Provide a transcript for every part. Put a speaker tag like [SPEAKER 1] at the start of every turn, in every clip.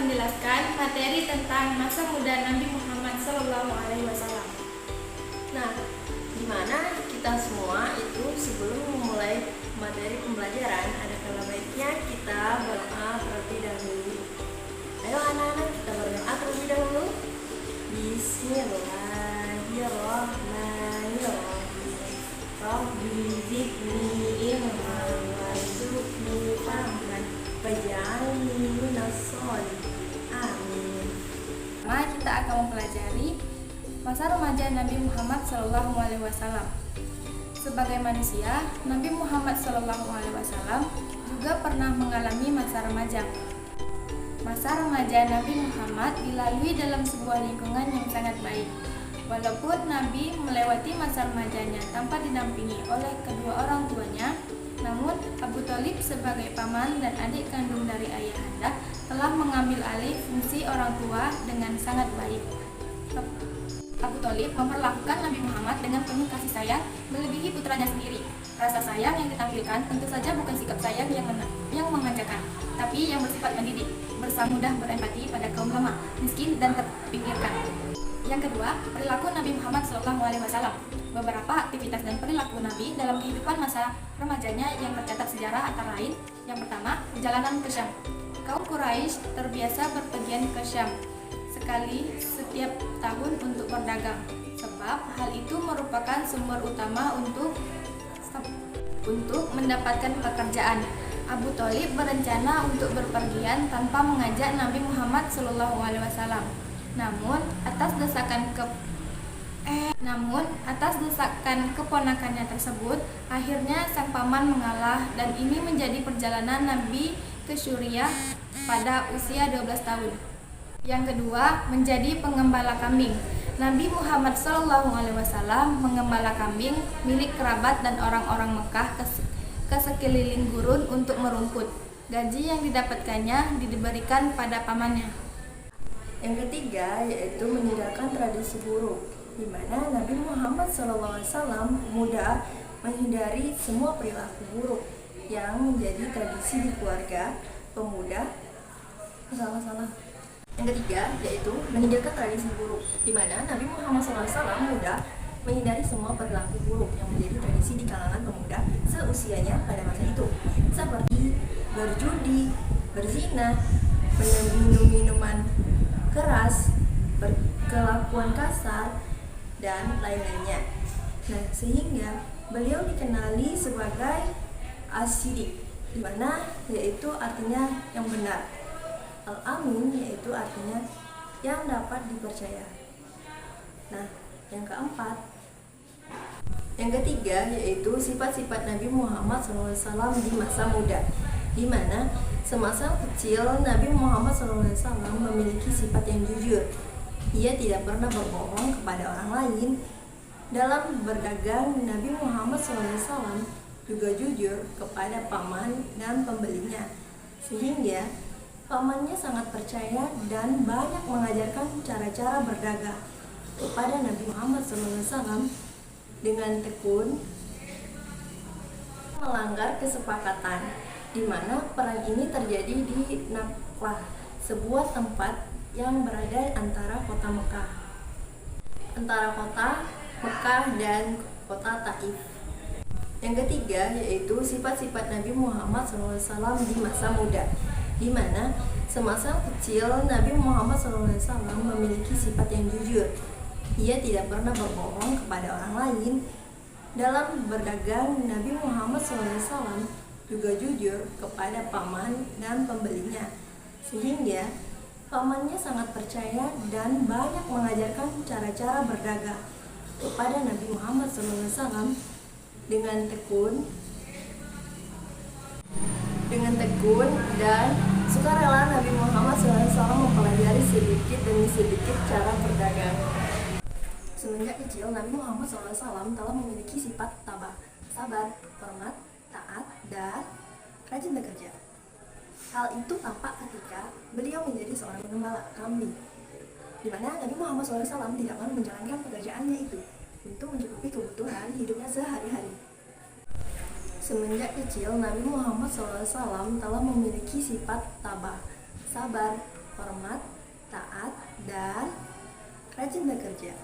[SPEAKER 1] menjelaskan materi tentang masa muda Nabi Muhammad SAW.
[SPEAKER 2] Nah, gimana kita semua itu sebelum memulai materi pembelajaran, ada kala baiknya kita berdoa terlebih dahulu. Ayo anak-anak, kita berdoa terlebih dahulu. Bismillahirrahmanirrahim. Rabbi zidni ilman warzuqni fahman waj'alni minas sholihin. Amin.
[SPEAKER 1] Kita akan mempelajari masa remaja Nabi Muhammad SAW. Sebagai manusia, Nabi Muhammad SAW juga pernah mengalami masa remaja. Masa remaja Nabi Muhammad dilalui dalam sebuah lingkungan yang sangat baik. Walaupun Nabi melewati masa remajanya tanpa didampingi oleh kedua orang tuanya, namun Abu Thalib sebagai paman dan adik kandung dari ayahanda telah mengambil alih fungsi orang tua dengan sangat baik. Abu Thalib memperlakukan Nabi Muhammad dengan penuh kasih sayang melebihi putranya sendiri. Rasa sayang yang ditampilkan tentu saja bukan sikap sayang yang memanjakan, tapi yang bersifat mendidik, mudah berempati pada kaum lemah, miskin dan terpinggirkan. Yang kedua, perilaku Nabi Muhammad SAW. Beberapa aktivitas dan perilaku Nabi dalam kehidupan masa remajanya yang tercatat sejarah antara lain. Yang pertama, perjalanan ke Syam. Kaum Quraisy terbiasa berpergian ke Syam sekali setiap tahun untuk berdagang, sebab hal itu merupakan sumber utama untuk mendapatkan pekerjaan. Abu Thalib berencana untuk berpergian tanpa mengajak Nabi Muhammad SAW. Namun atas desakan keponakannya tersebut, akhirnya sang paman mengalah dan ini menjadi perjalanan Nabi ke Suriah pada usia 12 tahun. Yang kedua, menjadi penggembala kambing. Nabi Muhammad SAW menggembala kambing milik kerabat dan orang-orang Mekah ke sekeliling gurun untuk merumput. Gaji yang didapatkannya diberikan pada pamannya.
[SPEAKER 2] Yang ketiga yaitu meninggalkan tradisi buruk, di mana Nabi Muhammad SAW mudah menghindari semua perilaku buruk yang menjadi tradisi di keluarga, pemuda. Yang ketiga yaitu meninggalkan tradisi buruk, di mana Nabi Muhammad SAW mudah menghindari semua perilaku buruk yang menjadi tradisi di kalangan pemuda seusianya pada masa itu, seperti berjudi, berzina, minum minuman keras, berkelakuan kasar, dan lain-lainnya. Nah, sehingga beliau dikenali sebagai as-siddiq, di mana yaitu artinya yang benar. Al-amin yaitu artinya yang dapat dipercaya. Nah, yang ketiga yaitu sifat-sifat Nabi Muhammad SAW di masa muda, di mana semasa kecil Nabi Muhammad SAW memiliki sifat yang jujur. Ia tidak pernah berbohong kepada orang lain. Dalam berdagang, Nabi Muhammad SAW juga jujur kepada paman dan pembelinya, sehingga pamannya sangat percaya dan banyak mengajarkan cara-cara berdagang kepada Nabi Muhammad SAW dengan tekun melanggar kesepakatan, di mana perang ini terjadi di Naklah, sebuah tempat yang berada antara kota Mekah dan kota Taif. Yang ketiga yaitu sifat-sifat Nabi Muhammad SAW di masa muda, di mana semasa kecil Nabi Muhammad SAW memiliki sifat yang jujur. Ia tidak pernah berbohong kepada orang lain. Dalam berdagang, Nabi Muhammad SAW juga jujur kepada paman dan pembelinya, sehingga pamannya sangat percaya dan banyak mengajarkan cara-cara berdagang kepada Nabi Muhammad SAW dengan tekun dan sukarela. Nabi Muhammad SAW mempelajari sedikit demi sedikit cara berdagang. Semenjak kecil, Nabi Muhammad SAW telah memiliki sifat tabah, sabar, hormat, taat, dan rajin bekerja. Hal itu tampak ketika beliau menjadi seorang penggembala kambing, di mana Nabi Muhammad SAW tidak akan menjalankan pekerjaannya itu untuk mencukupi kebutuhan hidupnya sehari-hari. Semenjak kecil, Nabi Muhammad SAW telah memiliki sifat tabah, sabar, hormat, taat, dan rajin bekerja.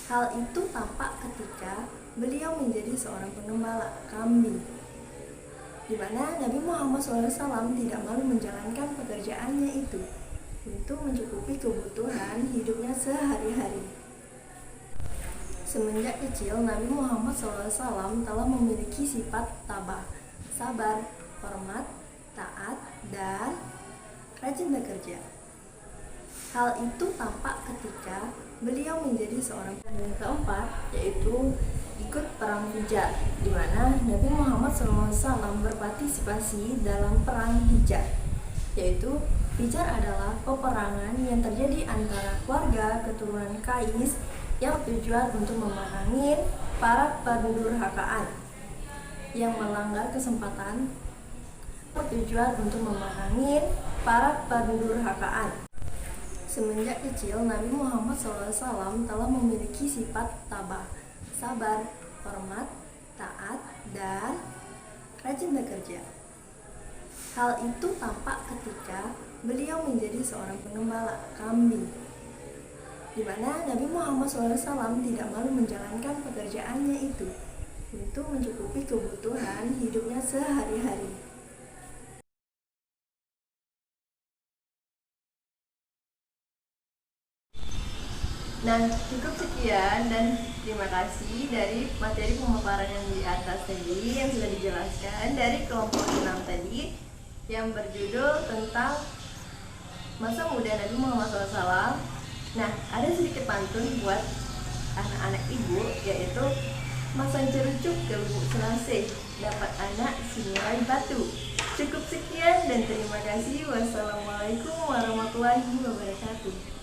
[SPEAKER 2] Hal itu tampak ketika beliau menjadi seorang pengembala kambing, di mana Nabi Muhammad SAW tidak malu menjalankan pekerjaannya itu untuk mencukupi kebutuhan hidupnya sehari-hari. Semenjak kecil, Nabi Muhammad SAW telah memiliki sifat tabah, sabar, hormat, taat, dan rajin bekerja. Hal itu tampak ketika beliau menjadi seorang. Yang keempat yaitu ikut perang Hijaz, di mana Nabi Muhammad SAW berpartisipasi dalam perang Hijaz, yaitu Hijaz adalah peperangan yang terjadi antara keluarga keturunan Qais yang tujuan untuk memerangi para pendurhakaan yang melanggar kesempatan, tujuan untuk memerangi para pendurhakaan. Semenjak kecil, Nabi Muhammad SAW telah memiliki sifat tabah, sabar, hormat, taat, dan rajin bekerja. Hal itu tampak ketika beliau menjadi seorang pengembala kambing, di mana Nabi Muhammad SAW tidak malu menjalankan pekerjaannya itu untuk mencukupi kebutuhan hidupnya sehari-hari. Nah, cukup sekian dan terima kasih dari materi pemaparan yang di atas tadi yang sudah dijelaskan dari kelompok 6 tadi yang berjudul tentang masa muda Nabi Muhammad SAW. Nah, ada sedikit pantun buat anak-anak ibu, yaitu masang cerucuk ke lubuk selasih, dapat anak singurai batu. Cukup sekian dan terima kasih. Wassalamualaikum warahmatullahi wabarakatuh.